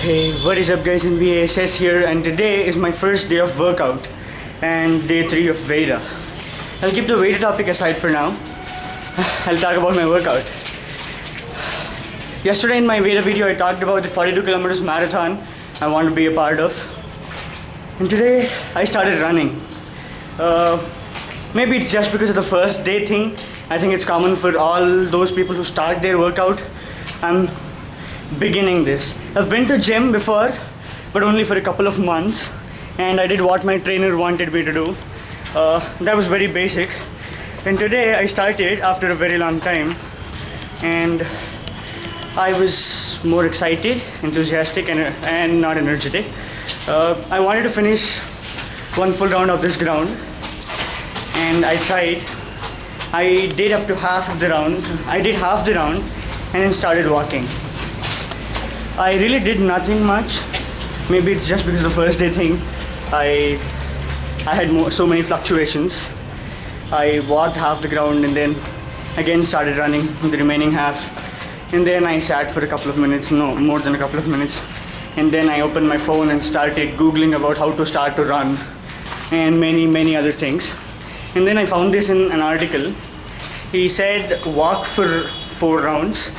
Hey, what is up guys, Nvas here, and today is my first day of workout and day 3 of VEDA. I'll keep the VEDA topic aside for now. I'll talk about my workout. Yesterday in my VEDA video I talked about the 42 kilometers marathon I want to be a part of. And today I started running. Maybe it's just because of the first day thing. I think it's common for all those people who start their workout. I'm beginning this. I've been to gym before, but only for a couple of months, and I did what my trainer wanted me to do. That was very basic. And today I started after a very long time, and I was more excited, enthusiastic, and not energetic. I wanted to finish one full round of this ground, and I tried. I did up to half of the round. I did half the round and then started walking. I really did nothing much. Maybe it's just because of the first day thing. I had so many fluctuations. I walked half the ground and then again started running the remaining half. And then I sat for a couple of minutes, no, more than a couple of minutes. And then I opened my phone and started Googling about how to start to run and many other things. And then I found this in an article. He said walk for 4 rounds.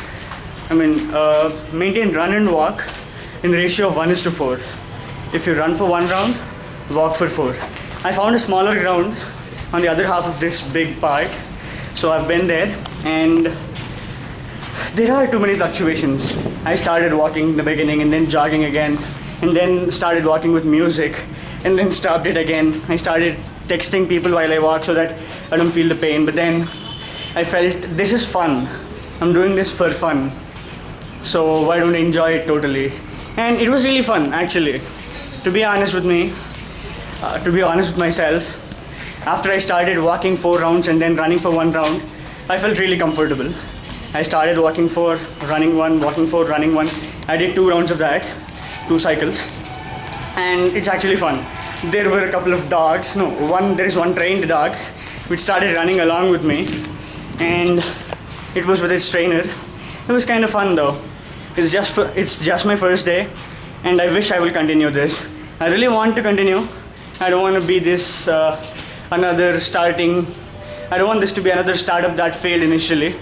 Maintain run and walk in the ratio of 1:4. If you run for 1 round, walk for 4. I found a smaller ground on the other half of this big part, so I've been there, and there are too many fluctuations. I started walking in the beginning and then jogging again, and then started walking with music, and then stopped it again. I started texting people while I walk so that I don't feel the pain, but then I felt this is fun. I'm doing this for fun. So why don't I enjoy it totally? And it was really fun, actually. To be honest with myself, after I started walking 4 rounds and then running for 1 round, I felt really comfortable. I started walking 4, running 1, walking 4, running 1. I did 2 rounds of that, 2 cycles, and it's actually fun. There were a couple of dogs. There is one trained dog which started running along with me, and it was with its trainer. It was kind of fun though. It's just my first day, and I wish I will continue this. I really want to continue. I don't want to be this another starting. I don't want this to be another startup that failed initially.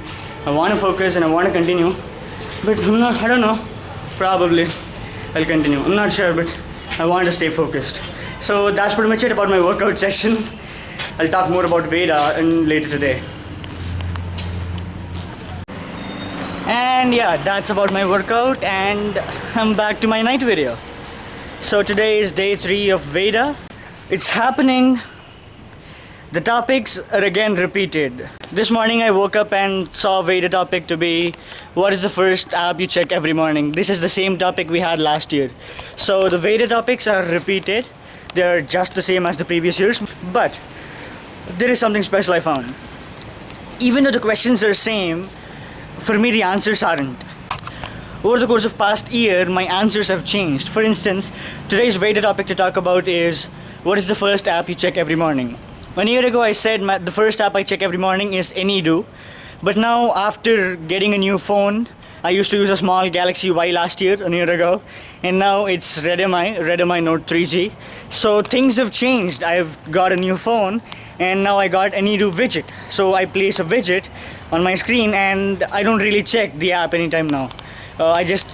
I want to focus and I want to continue, but I don't know. Probably I'll continue. I'm not sure, but I want to stay focused. So that's pretty much it about my workout session. I'll talk more about VEDA later today. And yeah, that's about my workout, and I'm back to my night video. So today is day 3 of VEDA. It's happening. The topics are again repeated. This morning I woke up and saw VEDA topic to be what is the first app you check every morning. This is the same topic we had last year. So the VEDA topics are repeated. They're just the same as the previous years, but there is something special I found. Even though the questions are same, for me the answers aren't. Over the course of past year, my answers have changed. For instance, today's VEDA topic to talk about is what is the first app you check every morning. 1 year ago I said the first app I check every morning is AnyDo, but now after getting a new phone, I used to use a small Galaxy Y last year, 1 year ago, and now it's Redmi Note 3G. So things have changed. I've got a new phone, and now I got AnyDo widget. So I place a widget on my screen, and I don't really check the app anytime now. I just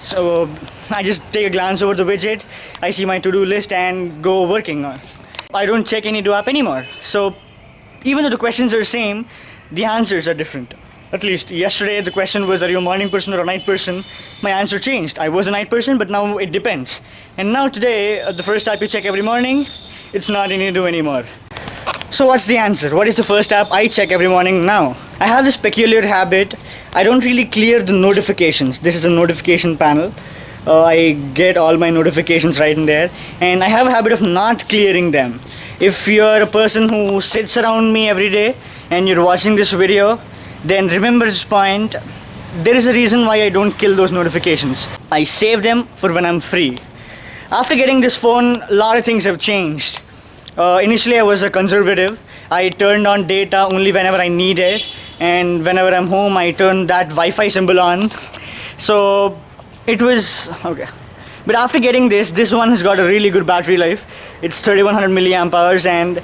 take a glance over the widget, I see my to-do list and go working on. I don't check AnyDo app anymore. So even though the questions are same, the answers are different. At least yesterday the question was, are you a morning person or a night person? My answer changed. I was a night person, but now it depends. And now today, the first app you check every morning, it's not AnyDo anymore. So what's the answer? What is the first app I check every morning now? I have this peculiar habit. I don't really clear the notifications. This is a notification panel. I get all my notifications right in there, and I have a habit of not clearing them. If you're a person who sits around me every day and you're watching this video, then remember this point. There is a reason why I don't kill those notifications. I save them for when I'm free. After getting this phone, a lot of things have changed. Initially I was a conservative. I turned on data only whenever I need it, and whenever I'm home I turn that Wi-Fi symbol on. So it was okay. But after getting this one has got a really good battery life. It's 3100 milliamp hours and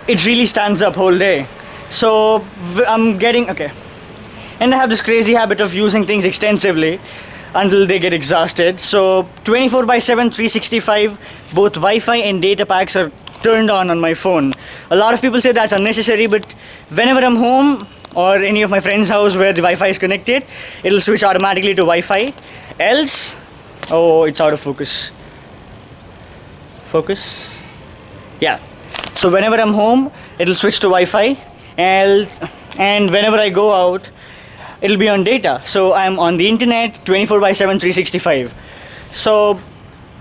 it really stands up whole day. So I'm getting, okay. And I have this crazy habit of using things extensively until they get exhausted. So 24/7, 365, both Wi-Fi and data packs are turned on my phone. A lot of people say that's unnecessary, but whenever I'm home or any of my friends' house where the Wi-Fi is connected, it'll switch automatically to Wi-Fi. Else, oh, it's out of focus. Focus? Yeah. So whenever I'm home, it'll switch to Wi-Fi, and whenever I go out, it'll be on data. So I'm on the internet 24/7, 365. So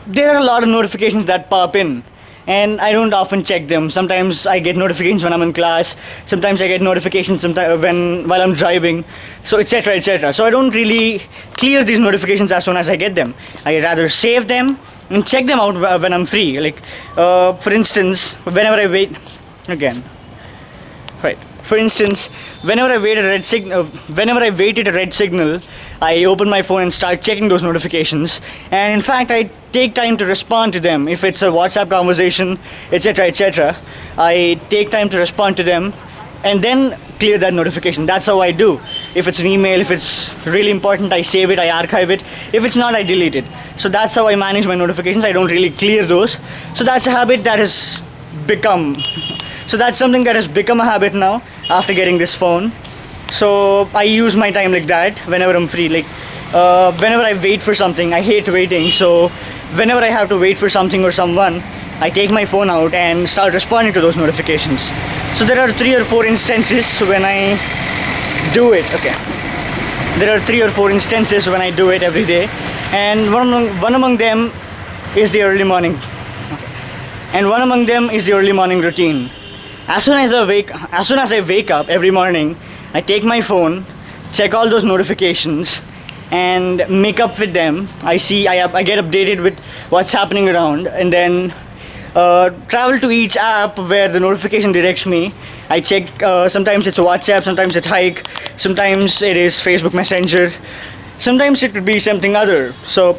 there are a lot of notifications that pop in, and I don't often check them. Sometimes I get notifications when I'm in class. Sometimes I get notifications while I'm driving. So etc. etc. So I don't really clear these notifications as soon as I get them. I rather save them and check them out when I'm free. Like for instance, whenever I wait again. Right. For instance, whenever I waited a red signal, I open my phone and start checking those notifications. And in fact, I take time to respond to them. If it's a WhatsApp conversation, etc., etc., I take time to respond to them, and then clear that notification. That's how I do. If it's an email, if it's really important, I save it, I archive it. If it's not, I delete it. So that's how I manage my notifications. I don't really clear those. So that's a habit that has become. So that's something that has become a habit now after getting this phone. So I use my time like that whenever I'm free. Like whenever I wait for something, I hate waiting. So whenever I have to wait for something or someone, I take my phone out and start responding to those notifications. So there are 3 or 4 instances when I do it. Okay. There are 3 or 4 instances when I do it every day, and one among them is the early morning. And one among them is the early morning routine. As soon as I wake up every morning, I take my phone, check all those notifications, and make up with them. I get updated with what's happening around, and then travel to each app where the notification directs me. I check. Sometimes it's WhatsApp, sometimes it's Hike, sometimes it is Facebook Messenger, sometimes it could be something other. So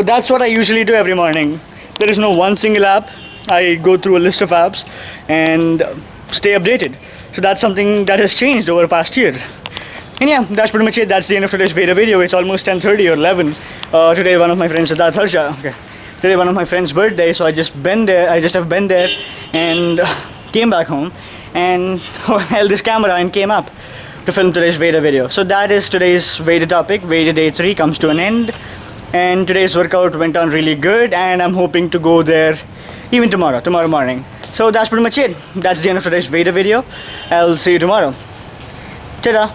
that's what I usually do every morning. There is no one single app. I go through a list of apps and stay updated. So that's something that has changed over the past year. And yeah, that's pretty much it. That's the end of today's VEDA video. It's almost 10:30 or 11. Today one of my friends, today one of my friend's birthday, so I just have been there and came back home and held this camera and came up to film today's VEDA video. So that is today's VEDA topic. VEDA day 3 comes to an end, and today's workout went on really good, and I'm hoping to go there even tomorrow morning. So that's pretty much it. That's the end of today's VEDA video. I'll see you tomorrow. Ta-da!